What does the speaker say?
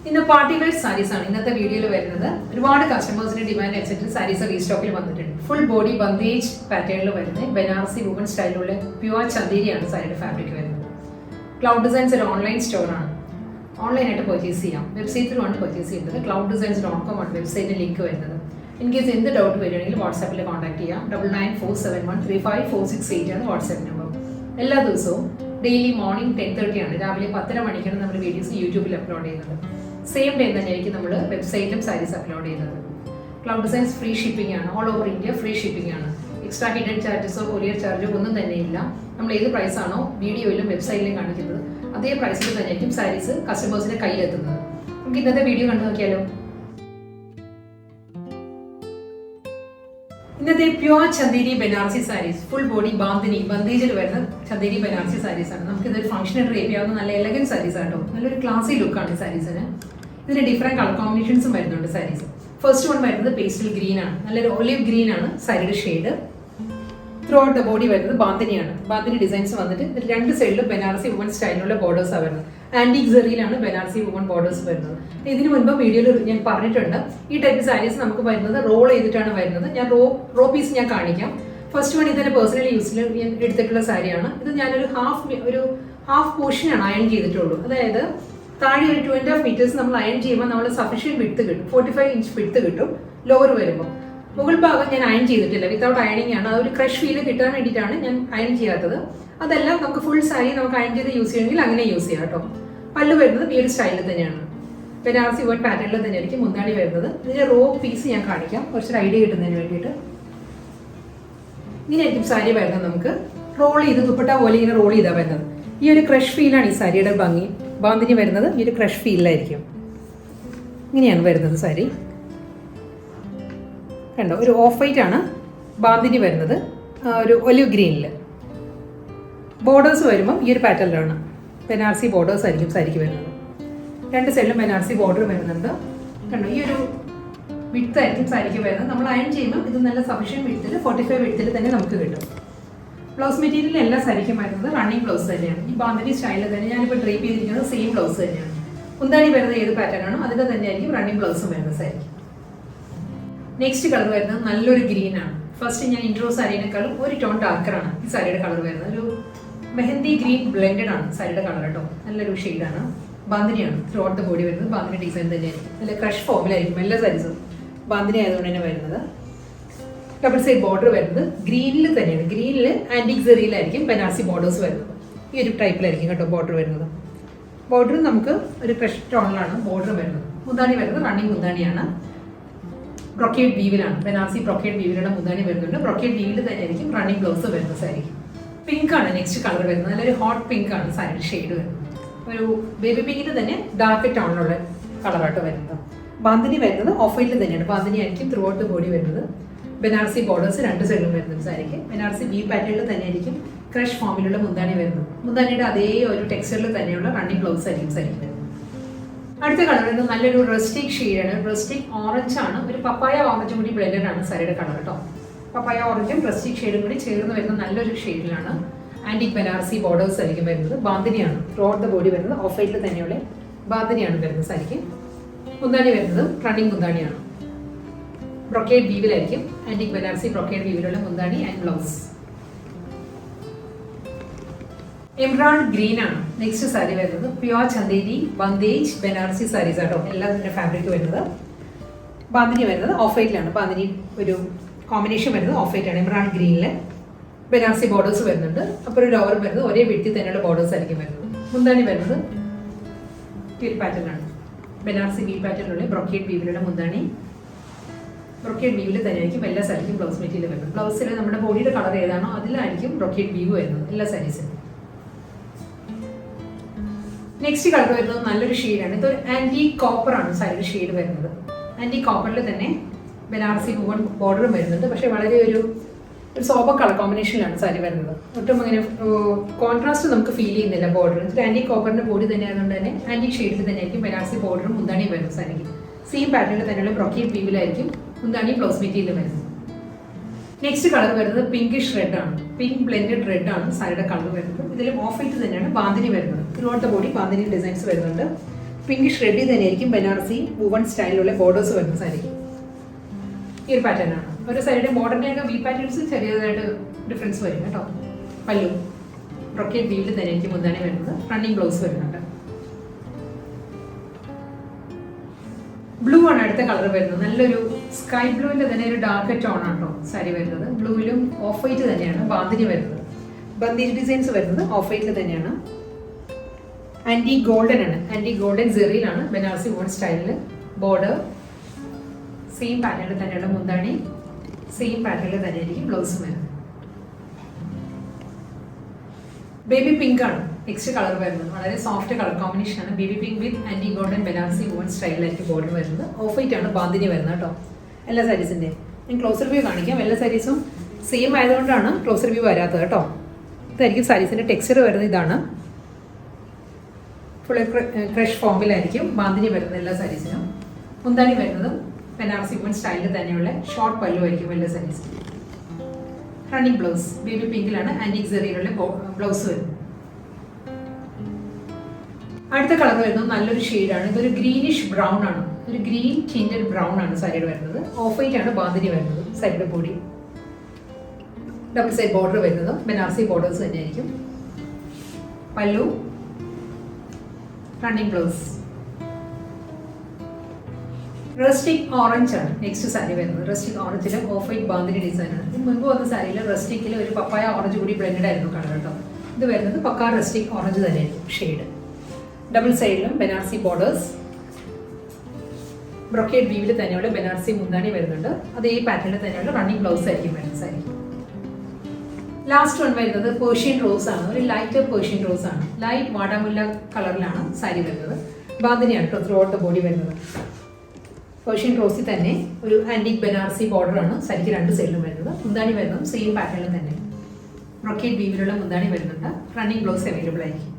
In the party wear sarees ആണ് ഇന്നത്തെ വീഡിയോയിൽ വരുന്നത്. ഒരുപാട് കസ്റ്റമേഴ്സിന്റെ ഡിമാൻഡ് അനുസരിച്ച് സാരീസ് റീസ്റ്റോക്കിൽ വന്നിട്ടുണ്ട്. ഫുൾ ബോഡി ബന്ധേജ് പാറ്റേണിൽ വരുന്ന ബനാറസി വുമൺ സ്റ്റൈലിലുള്ള പ്യുവർ ചന്ദേരിയാണ് സാരിയുടെ ഫാബ്രിക് വരുന്നത്. ക്ലൗഡ് ഡിസൈൻസ് ഒരു ഓൺലൈൻ സ്റ്റോറാണ്. ഓൺലൈനായിട്ട് പർച്ചേസ് ചെയ്യാം. വെബ്സൈറ്റിലുമാണ് പർച്ചേസ് ചെയ്യുന്നത്. clouddesigns.com ആണ് വെബ്സൈറ്റിന്റെ ലിങ്ക് വരുന്നത്. ഇൻ കേസ് എന്ത് ഡൗട്ട് വരികയാണെങ്കിൽ വാട്സാപ്പിൽ കോൺടാക്ട് ചെയ്യാം. 9947135468 ആണ് വാട്സാപ്പ് നമ്പർ. എല്ലാ ദിവസവും ഡെയിലി മോർണിംഗ് 10:30 ആണ്, രാവിലെ 10:30 മണിക്കാണ് നമ്മൾ വീഡിയോസ് യൂട്യൂബിൽ അപ്ലോഡ് ചെയ്യുന്നത്. സെയിം ഡേ തന്നെയായിരിക്കും നമ്മൾ വെബ്സൈറ്റിലും സാരീസ് അപ്ലോഡ് ചെയ്യുന്നത്. ക്ലൗഡ് ഡിസൈൻസ് ഫ്രീ ഷിപ്പിംഗ് ആണ്, all over India free shipping ആണ്. എക്സ്ട്രാ ഹിഡൻ ചാർജസോ കൊറിയർ ചാർജോ ഒന്നും തന്നെ ഇല്ല. നമ്മൾ ഏത് പ്രൈസാണോ വീഡിയോയിലും വെബ്സൈറ്റിലും കാണിക്കുന്നത് അതേ പ്രൈസിൽ തന്നെയായിരിക്കും സാരീസ് കസ്റ്റമേഴ്സിന്റെ കയ്യിലെത്തുന്നത്. നമുക്ക് ഇന്നത്തെ വീഡിയോ കണ്ടു നോക്കിയാലോ. ഇന്നത്തെ pure Chanderi Banarasi saris full body bandhani ബന്ധേജിൽ വരുന്ന ചന്ദേരി ബനാറസി സാരീസ് ആണ്. നമുക്ക് ഇതൊരു ഫംഗ്ഷനൽ ഡ്രേപ്പ് ചെയ്യാവുന്ന നല്ല എലഗന്റ് സാരീസ് ആട്ടോ. നല്ലൊരു ക്ലാസി ലുക്കാണ് ഈ സാരീസിന്. ഇതിന് ഡിഫറെന്റ് കളർ കോമ്പിനേഷൻസും വരുന്നുണ്ട് സാരീസ്. ഫസ്റ്റ് വൺ വരുന്നത് പേസ്റ്റൽ ഗ്രീൻ ആണ്, നല്ലൊരു ഒലിവ് ഗ്രീൻ ആണ് സാരിയുടെ shade. Through out the body വരുന്നത് ബാന്ധിനിയാണ്. ബാന്ധിനി ഡിസൈൻസ് വന്നിട്ട് രണ്ട് സൈഡിലും ബനാറസി വുമൺ സ്റ്റൈലിലുള്ള ബോർഡേഴ്സ് ആണ് വരുന്നത്. ആന്റിക് സെറിയിലാണ് ബനാറസി വുമൺ ബോർഡേഴ്സ് വരുന്നത്. ഇതിന് മുൻപ് വീഡിയോയിൽ ഞാൻ പറഞ്ഞിട്ടുണ്ട്, ഈ ടൈപ്പ് സാരീസ് നമുക്ക് വരുന്നത് റോൾ ചെയ്തിട്ടാണ് വരുന്നത്. ഞാൻ റോ പീസ് ഞാൻ കാണിക്കാം. ഫസ്റ്റ് വൺ ഇതിന്റെ പേഴ്സണൽ യൂസിൽ ഞാൻ എടുത്തിട്ടുള്ള സാരിയാണ്. ഇത് ഞാനൊരു ഹാഫ് പോർഷനാണ് അയൺ ചെയ്തിട്ടുള്ളൂ. അതായത് താഴെ ഒരു 2.5 മീറ്റേഴ്സ് നമ്മൾ അയൺ ചെയ്യുമ്പോൾ നമ്മൾ സഫീഷ്യന്റ് വിഡ്ത്ത് കിട്ടും. 45 ഇഞ്ച് വിഡ്ത്ത് കിട്ടും ലോവർ വരുമ്പോൾ. മുകൾ ഭാഗം ഞാൻ അയൺ ചെയ്തിട്ടില്ല, വിത്തൗട്ട് അയണിങ് ആണ്. അതൊരു ക്രഷ് ഫീൽ കിട്ടാൻ വേണ്ടിയിട്ടാണ് ഞാൻ അയൺ ചെയ്യാത്തത്. അതെല്ലാം നമുക്ക് ഫുൾ സാരി നമുക്ക് അയൺ ചെയ്ത് യൂസ് ചെയ്യണമെങ്കിൽ അങ്ങനെ യൂസ് ചെയ്യാം കേട്ടോ. പല്ല് വരുന്നത് ഈ ഒരു സ്റ്റൈലിൽ തന്നെയാണ്, ബനാറസി വുമൺ പാറ്റേണിൽ തന്നെയായിരിക്കും മുന്താണി വരുന്നത്. ഇതിന്റെ റോ പീസ് ഞാൻ കാണിക്കാം കുറച്ചൊരു ഐഡിയ കിട്ടുന്നതിന് വേണ്ടിയിട്ട്. ഇങ്ങനെയായിരിക്കും സാരി വരുന്നത്. നമുക്ക് റോൾ ചെയ്ത് ദുപ്പട്ട പോലെ ഇങ്ങനെ റോൾ ചെയ്താൽ വരുന്നത്. ഈ ഒരു ക്രഷ് ഫീലാണ് ഈ സാരിയുടെ ഭംഗി. ബാന്ധിനി വരുന്നത് ഈ ഒരു ക്രഷ് ഫീലിലായിരിക്കും. ഇങ്ങനെയാണ് വരുന്നത് സാരി. കണ്ടോ, ഒരു ഓഫ് വൈറ്റ് ആണ് ബാന്ധിനി വരുന്നത്, ഒരു ഒലിവ് ഗ്രീനിൽ. ബോർഡേഴ്സ് വരുമ്പം ഈ ഒരു പാറ്റേണിലാണ് ബനാറസി ബോർഡേഴ്സ് ആയിരിക്കും സാരിക്ക് വരുന്നത്. രണ്ട് സൈഡിലും ബനാറസി ബോർഡർ വരുന്നുണ്ട്. കണ്ടോ, ഈ ഒരു വിഡ്ത്ത് ആയിരിക്കും സാരിക്ക് വരുന്നത്. നമ്മൾ അയൺ ചെയ്യുമ്പോൾ ഇത് നല്ല സഫീഷ്യന്റ് വിഡ്ത്തിൽ 45 വിഡ്ത്തിൽ തന്നെ നമുക്ക് കിട്ടും. ബ്ലൗസ് മെറ്റീരിയൽ എല്ലാ സാരിക്കും വരുന്നത് റണ്ണിങ് ബ്ലൗസ് തന്നെയാണ്. ഈ ബാന്ധിനി സ്റ്റൈലിൽ തന്നെ ഞാനിപ്പോൾ ഡ്രേപ്പ് ചെയ്തിരിക്കുന്നത് സെയിം ബ്ലൗസ് തന്നെയാണ്. മുന്താണി വരുന്നത് ഏത് പാറ്റേൺ ആണോ അതിന്റെ തന്നെയായിരിക്കും റണ്ണിങ് ബ്ലൗസും വരുന്നത് സാരിക്ക്. നെക്സ്റ്റ് കളർ വരുന്നത് നല്ലൊരു ഗ്രീൻ ആണ്. ഫസ്റ്റ് ഞാൻ ഇൻട്രോ സാരീനേക്കാളും ഒരു ടോൺ ഡാർക്കറാണ് ഈ സാരിയുടെ കളർ വരുന്നത്. ഒരു മെഹന്തി ഗ്രീൻ ബ്ലെൻഡഡ് ആണ് സാരിയുടെ കളർ കേട്ടോ. നല്ലൊരു ഷെയ്ഡാണ്. ബാന്ധിനിയാണ് ത്രൂ ഔട്ട് ദ ബോഡി വരുന്നത്. ബാന്ധിനി ഡിസൈൻ തന്നെയായിരിക്കും. നല്ല ക്രഷ് ഫോമിലായിരിക്കും എല്ലാ സാരീസും. ബാന്ധിനി ആയതുകൊണ്ട് തന്നെ വരുന്നത്. ഡബിൾ സൈഡ് ബോർഡർ വരുന്നത് ഗ്രീനിൽ തന്നെയാണ്. ഗ്രീനിൽ ആന്റിക് സെറിയിലായിരിക്കും ബനാറസി ബോർഡേഴ്സ് വരുന്നത്. ഈ ഒരു ടൈപ്പിലായിരിക്കും കേട്ടോ ബോർഡർ വരുന്നത്. ബോർഡർ നമുക്ക് ഒരു ക്രഷ് ടോണിലാണ് ബോർഡർ വരുന്നത്. മുന്താണി വരുന്നത് റണ്ണിങ് മുന്താണിയാണ്. ബ്രൊക്കേഡ് വീവിലാണ്, ബനാറസി ബ്രൊക്കേഡ് വീവിലുള്ള മുന്താണി വരുന്നുണ്ട്. ബ്രൊക്കേഡ് വീവിൽ തന്നെയായിരിക്കും റണ്ണിങ് ബ്ലൗസ് വരുന്നത് സാരി. പിങ്ക് ആണ് നെക്സ്റ്റ് കളർ വരുന്നത്. നല്ലൊരു ഹോട്ട് പിങ്ക് ആണ് സാരിയുടെ ഷെയ്ഡ് വരുന്നത്. ഒരു ബേബി പിങ്കിന് തന്നെ ഡാർക്ക് ടോണിലുള്ള കളറായിട്ട് വരുന്നത്. ബാന്ധിനി വരുന്നത് ഓഫ് വൈറ്റിൽ തന്നെയാണ്. ബാന്ധിനി ആയിരിക്കും ത്രൂ ഔട്ട് ദ ബോഡി വരുന്നത്. ബനാറസി ബോർഡേഴ്സ് രണ്ട് സൈഡിലും വരുന്നത് സാരിക്ക്. ബനാറസി വീ പാറ്റേണിൽ തന്നെയായിരിക്കും ക്രഷ് ഫോമിലുള്ള മുന്താണി വരുന്നത്. മുന്താണിയുടെ അതേ ഒരു ടെക്സ്ചറിൽ തന്നെയുള്ള റണ്ണിങ് ബ്ലൗസ് ആയിരിക്കും സാരിക്ക് വരുന്നത്. അടുത്ത കളർ വരുന്നത് നല്ലൊരു റസ്റ്റിക് ഷെയ്ഡാണ്. റസ്റ്റിക് ഓറഞ്ച് ആണ്. ഒരു പപ്പായ ഓറഞ്ചും കൂടി ബ്ലെൻഡഡ് ആണ് സാരിയുടെ കളർ കേട്ടോ. പപ്പായ ഓറഞ്ചും റസ്റ്റിക് ഷെയ്ഡും കൂടി ചേർന്ന് വരുന്ന നല്ലൊരു ഷെയ്ഡിലാണ്. ആന്റിക് ബനാറസി ബോർഡേഴ്സ് ആയിരിക്കും വരുന്നത്. ബാന്ധിനിയാണ് ത്രൂ ഔട്ട് ദ ബോഡി വരുന്നത്. ഓഫ് വൈറ്റിൽ തന്നെയുള്ള ബാന്ധിനിയാണ് വരുന്നത് സാരിക്ക്. മുന്താണി വരുന്നത് റണ്ണിങ് മുന്താണിയാണ്. ബ്രൊക്കേഡ് വീവിലായിരിക്കും. ആന്റിക് ബനാറസി ബ്രൊക്കേഡ് വീവിലുള്ള മുന്താണി ആൻഡ് ബ്ലൗസ്. എംബ്രാൾഡ് ഗ്രീൻ ആണ് നെക്സ്റ്റ് സാരി വരുന്നത്. പ്യുവർ ചന്ദേരി ബന്ധേജ് ബനാറസി സാരീസ് ആട്ടോ എല്ലാത്തിൻ്റെ ഫാബ്രിക് വരുന്നത്. ബാന്ധിനി വരുന്നത് ഓഫ് വൈറ്റിലാണ്. ബാന്ധിനി ഒരു കോമ്പിനേഷൻ വരുന്നത് ഓഫ് വൈറ്റ് ആണ്. എംബ്രാൾഡ് ഗ്രീനിൽ ബനാറസി ബോർഡേഴ്സ് വരുന്നുണ്ട്. അപ്പോൾ ഒരു ലോവർ വരുന്നത് ഒരേ വിഡ്ത്തിൽ തന്നെയുള്ള ബോർഡേഴ്സ് ആയിരിക്കും വരുന്നത്. മുന്താണി വരുന്നത് ഈ പാറ്റേൺ ആണ്. ബനാറസി വീ പാറ്റേണിലുള്ള ബ്രൊക്കേഡ് വീവിലുള്ള മുന്താണി. ബ്രൊക്കേഡ് വീവിൽ തന്നെയായിരിക്കും എല്ലാ സാരിക്കും ബ്ലൗസ് മെറ്റീരിയൽ വരുന്നത്. ബ്ലൗസിൽ നമ്മുടെ ബോഡിയുടെ കളർ ഏതാണോ അതിലായിരിക്കും ബ്രൊക്കേഡ് വീവ് വരുന്നത് എല്ലാ സാരീസിനും. നെക്സ്റ്റ് കളർ വരുന്നത് നല്ലൊരു ഷെയ്ഡാണ്. ഇതൊരു ആന്റിക് കോപ്പർ ആണ് സാരിയുടെ ഷെയ്ഡ് വരുന്നത്. ആന്റിക് കോപ്പറിൽ തന്നെ ബനാറസി വുമൺ ബോർഡറും വരുന്നുണ്ട്. പക്ഷേ വളരെ ഒരു സോബർ കളർ കോമ്പിനേഷനിലാണ് സാരി വരുന്നത്. ഒട്ടും അങ്ങനെ കോൺട്രാസ്റ്റ് നമുക്ക് ഫീൽ ചെയ്യുന്നില്ല ബോർഡർ. ആന്റിക് കോപ്പറിന്റെ ബോഡി തന്നെ ആയതുകൊണ്ട് തന്നെ ആന്റിക് ഷെയ്ഡിൽ തന്നെയായിരിക്കും ബനാറസി ബോർഡറും മുന്താണിയും വരുന്നത് സാരിക്ക്. സെയിം പാറ്റേണിൽ തന്നെയുള്ള ബ്രൊക്കേഡ് വീവിലായിരിക്കും മുന്താണി ബ്ലൗസ് മെറ്റീരിയൽ വരുന്നത്. നെക്സ്റ്റ് കളർ വരുന്നത് പിങ്കിഷ് റെഡ് ആണ്. പിങ്ക് ബ്ലെൻഡഡ് റെഡ് ആണ് സാരിയുടെ കളർ വരുന്നത്. ഇതിൽ ഓഫ് വൈറ്റ് തന്നെയാണ് ബാന്ധിനി വരുന്നത്. Throughout the body bandhani designs വരുന്നുണ്ട്. പിങ്ക് ഷ്രെഡിൽ തന്നെയായിരിക്കും ബനാറസി വുവൺ സ്റ്റൈലിലുള്ള ബോർഡേഴ്സ് വരുന്ന സാരിക്ക്. ഈ ഒരു പാറ്റേൺ ആണ്. ഒരു സാരിയുടെ മോഡേണിൻ്റെയൊക്കെ വി പാറ്റേൺസ് ചെറിയതായിട്ട് ഡിഫറൻസ് വരും കേട്ടോ. പല്ലു ബ്രൊക്കേഡ് വീവിൽ തന്നെയായിരിക്കും മുന്താണി വരുന്നത്. റണ്ണിങ് ബ്ലൗസ് വരുന്നുണ്ട്. ബ്ലൂ ആണ് അടുത്ത കളർ വരുന്നത്. നല്ലൊരു സ്കൈ ബ്ലൂവിൻ്റെ തന്നെ ഒരു ഡാർക്ക് ടോൺ ആണ് കേട്ടോ സാരി വരുന്നത്. ബ്ലൂവിലും ഓഫ് വൈറ്റ് തന്നെയാണ് ബാന്ധിനി വരുന്നത്. ബന്ധേജ് ഡിസൈൻസ് വരുന്നത് ഓഫ് വൈറ്റിൽ തന്നെയാണ്. ആൻറ്റി ഗോൾഡൻ ആണ്. ആൻറ്റി ഗോൾഡൻ സെറിയിലാണ് ബനാറസി വുവൺ സ്റ്റൈലിൽ ബോർഡർ. സെയിം പാറ്റേണിൽ തന്നെയുള്ള മുന്താണി, സെയിം പാറ്റേണിൽ തന്നെയായിരിക്കും ബ്ലൗസും വരുന്നത്. ബേബി പിങ്ക് ആണ് നെക്സ്റ്റ് കളർ വരുന്നത്. വളരെ സോഫ്റ്റ് കളർ കോമ്പിനേഷൻ ആണ്. Baby pink with antique golden Banarasi woven സ്റ്റൈലിലായിരിക്കും ബോർഡർ വരുന്നത്. ഓഫ് വൈറ്റ് ആണ് ബാന്ധിനി വരുന്നത് കേട്ടോ എല്ലാ സാരീസിൻ്റെയും. ഞാൻ ക്ലോസർ വ്യൂ കാണിക്കാം. എല്ലാ സാരീസും സെയിം ആയതുകൊണ്ടാണ് ക്ലോസർ വ്യൂ വരാത്തത് കേട്ടോ. ഇതായിരിക്കും സാരീസിൻ്റെ ടെക്സ്ചർ വരുന്നത്. ഇതാണ് ഫുൾ ക്രഷ് ഫോമിലായിരിക്കും ബാന്ധിനി വരുന്നത് എല്ലാ സാരീസിനും. മുന്താണി വരുന്നതും ബനാറസി വുവൺ സ്റ്റൈലിൽ തന്നെയുള്ള ഷോർട്ട് പല്ലു ആയിരിക്കും എല്ലാ സാരീസും. റണ്ണിങ് ബ്ലൗസ് ബേബി പിങ്കിലാണ് ആൻറ്റിക് സെറിയിലുള്ള ബ്ലൗസ് വരുന്നത്. അടുത്ത കളർ വരുന്നത് നല്ലൊരു ഷെയ്ഡാണ്. ഇതൊരു ഗ്രീനിഷ് ബ്രൗൺ ആണ്. ഒരു ഗ്രീൻ ടിൻറ്റഡ് ബ്രൗൺ ആണ് സാരിയുടെ വരുന്നത്. ഓഫ് വൈറ്റ് ആണ് ബാന്ധിനി വരുന്നത്. സാരിയുടെ ബോഡി ഡബിൾ സൈഡ് ബോർഡർ വരുന്നത് ബനാറസി ബോർഡേഴ്സ് തന്നെയായിരിക്കും. പല്ലു റണ്ണിങ് ബ്ലൗസ്. റസ്റ്റിക് ഓറഞ്ച് ആണ് നെക്സ്റ്റ് സാരി വരുന്നത്. റസ്റ്റിക് ഓറഞ്ചിൽ ഓഫ് വൈറ്റ് ബാന്ധിനി ഡിസൈൻ ആണ്. ഇത് മുൻപ് വന്ന സാരിയിൽ റസ്റ്റിക്കിൽ ഒരു പപ്പായ ഓറഞ്ച് കൂടി ബ്ലെൻഡ് ആയിരുന്നു കളർ കേട്ടോ. ഇത് വരുന്നത് പക്കാ റസ്റ്റിക് ഓറഞ്ച് തന്നെയായിരിക്കും ഷെയ്ഡ്. ഡബിൾ സൈഡിലും ബനാറസി ബോർഡേഴ്സ്. ബ്രൊക്കേഡ് വീവിൽ തന്നെയുള്ള ബനാറസി മുന്താണി വരുന്നുണ്ട്. അത് ഈ പാറ്റേണിൽ തന്നെയുള്ള റണ്ണിങ് ബ്ലൗസ് ആയിരിക്കും വരുന്നത് സാരി. ലാസ്റ്റ് വൺ വരുന്നത് പേർഷ്യൻ റോസ് ആണ്. ഒരു ലൈറ്റ് പേർഷ്യൻ റോസ് ആണ്. ലൈറ്റ് വാടാമുല്ല കളറിലാണ് സാരി വരുന്നത്. ബാന്ധിനിയാണ് കേട്ടോ ത്രൂ ഔട്ട് ദ ബോഡി വരുന്നത്. പേർഷ്യൻ റോസിൽ തന്നെ ഒരു ആൻറ്റിക് ബനാറസി ബോർഡർ ആണ് സാരിക്ക് രണ്ട് സൈഡിലും വരുന്നത്. മുന്താണി വരുന്നതും സെയിം പാറ്റേണിൽ തന്നെ ബ്രൊക്കേഡ് വീവിലുള്ള മുന്താണി വരുന്നുണ്ട്. റണ്ണിങ് ബ്ലൗസ് അവൈലബിൾ ആയിരിക്കും.